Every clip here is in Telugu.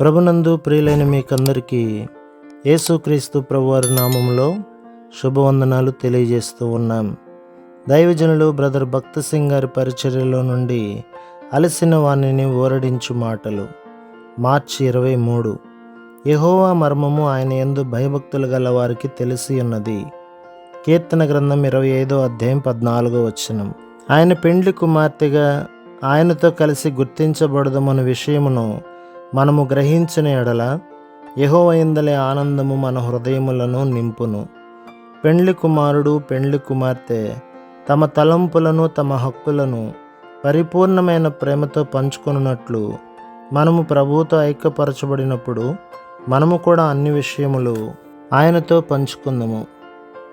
ప్రభునందు ప్రియులైన మీకందరికీ యేసుక్రీస్తు ప్రభువారి నామంలో శుభవందనాలు తెలియజేస్తూ ఉన్నాం. దైవజనులు బ్రదర్ భక్త సింగ్ గారి పరిచర్యలో నుండి అలసిన వాణిని ఊరడించు మాటలు. మార్చి 23. యెహోవా మర్మము ఆయన యందు భయభక్తులు గల వారికి తెలిసి ఉన్నది. కీర్తన గ్రంథం 25వ అధ్యాయం 14వ వచనం. ఆయన పెండ్లి కుమార్తెగా ఆయనతో కలిసి గుర్తించబడదమన్న విషయమును మనము గ్రహించిన ఎడల యెహోవా యందలి ఆనందము మన హృదయములను నింపును. పెండ్లి కుమారుడు పెండ్లి కుమార్తె తమ తలంపులను తమ హక్కులను పరిపూర్ణమైన ప్రేమతో పంచుకొనున్నట్లు మనము ప్రభువుతో ఐక్యపరచబడినప్పుడు మనము కూడా అన్ని విషయములు ఆయనతో పంచుకుందాము.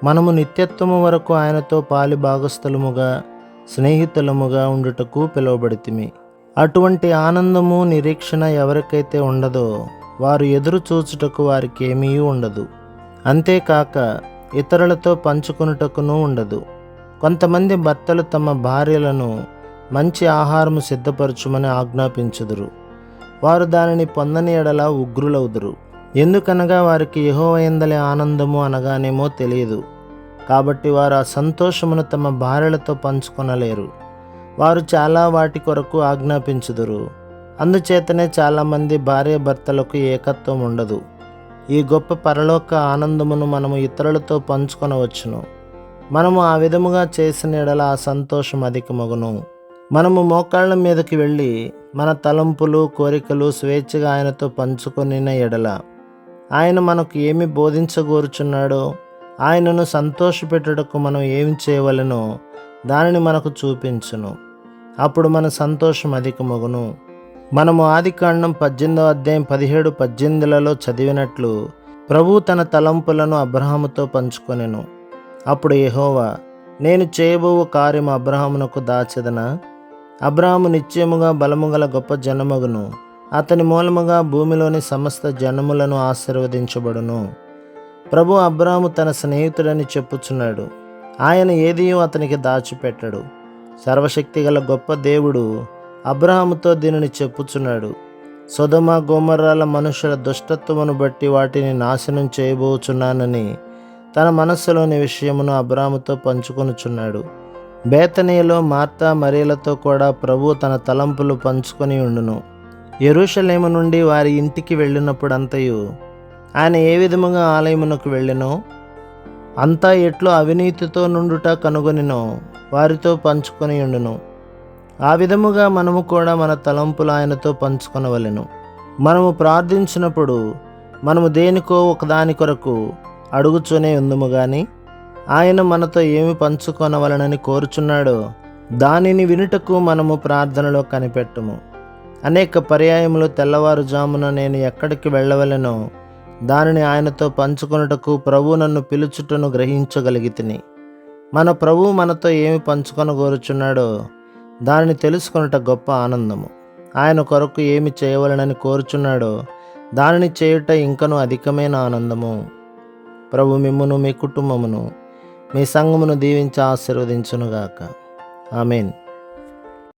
మనము నిత్యత్వము వరకు ఆయనతో పాలి భాగస్థలముగా స్నేహితులముగా ఉండుటకు పిలువబడితిమి. అటువంటి ఆనందము నిరీక్షణ ఎవరికైతే ఉండదో వారు ఎదురు చూచుటకు వారికి ఏమీ ఉండదు. అంతేకాక ఇతరులతో పంచుకొనుటకును ఉండదు. కొంతమంది భర్తలు తమ భార్యలను మంచి ఆహారము సిద్ధపరచుమని ఆజ్ఞాపించుదురు. వారు దానిని పొందని ఎడల ఉగ్రులవుదురు. ఎందుకనగా వారికి యెహోవా యందలి ఆనందము అనగానేమో తెలియదు. కాబట్టి వారు ఆ సంతోషమును తమ భార్యలతో పంచుకొనలేరు. వారు చాలా వాటి కొరకు ఆజ్ఞాపించుదురు. అందుచేతనే చాలామంది భార్య భర్తలకు ఏకత్వం ఉండదు. ఈ గొప్ప పరలోక ఆనందమును మనము ఇతరులతో పంచుకొనవచ్చును. మనము ఆ విధముగా చేసిన ఎడల ఆ సంతోషం అధికమగును. మనము మోకాళ్ళ మీదకి వెళ్ళి మన తలంపులు కోరికలు స్వేచ్ఛగా ఆయనతో పంచుకొనిన ఎడల ఆయన మనకు ఏమి బోధించగోరుచున్నాడో, ఆయనను సంతోషపెట్టుటకు మనం ఏమి చేయవలెనో దానిని మనకు చూపించును. అప్పుడు మన సంతోషం అధికమగును. మనము ఆదికాండం 18వ అధ్యాయం 17-18లలో చదివినట్లు ప్రభువు తన తలంపులను అబ్రహాముతో పంచుకొనెను. అప్పుడు యెహోవా, నేను చేయబోవు కార్యము అబ్రహామునకు దాచెదనా? అబ్రహాము నిశ్చయముగా బలము గల గొప్ప జనమగును. అతని మూలముగా భూమిలోని సమస్త జనములను ఆశీర్వదించబడును. ప్రభు అబ్రహాము తన స్నేహితుడని చెప్పుచున్నాడు. ఆయన ఏదియూ అతనికి దాచిపెట్టడు. సర్వశక్తిగల గొప్ప దేవుడు అబ్రహాముతో దీనిని చెప్పుచున్నాడు. సొదొమ గొమొర్రాల మనుషుల దుష్టత్వమును బట్టి వాటిని నాశనం చేయబోచున్నానని తన మనస్సులోని విషయమును అబ్రహాముతో పంచుకొనుచున్నాడు. బేతనీయలో మార్తా మరియలతో కూడా ప్రభు తన తలంపులు పంచుకొని ఉండును. యెరూషలేము నుండి వారి ఇంటికి వెళ్ళినప్పుడంతయు ఆయన ఏ విధముగా ఆలయమునకు వెళ్ళెనో అంతా ఎట్లు అవినీతితో నుండుట కనుగొనినో వారితో పంచుకొని ఉండును. ఆ విధముగా మనము కూడా మన తలంపులు ఆయనతో పంచుకొనవలెను. మనము ప్రార్థించినప్పుడు మనము దేనికో ఒకదాని కొరకు అడుగుచూనే ఉందుము గాని ఆయన మనతో ఏమి పంచుకొనవలనని కోరుచున్నాడో దానిని వినుటకు మనము ప్రార్థనలో కనిపెట్టము. అనేక పర్యాయములు తెల్లవారుజామున నేను ఎక్కడికి వెళ్ళవలెనో దానిని ఆయనతో పంచుకొనుటకు ప్రభు నన్ను పిలుచుటను గ్రహించగలిగితిని. మన ప్రభు మనతో ఏమి పంచుకొనగోరుచున్నాడో దానిని తెలుసుకొనుట గొప్ప ఆనందము. ఆయన కొరకు ఏమి చేయవలనని కోరుచున్నాడో దానిని చేయుట ఇంకనూ అధికమైన ఆనందము. ప్రభు మిమ్మును, మీ కుటుంబమును, మీ సంఘమును దీవించి ఆశీర్వదించునుగాక. ఆమేన్.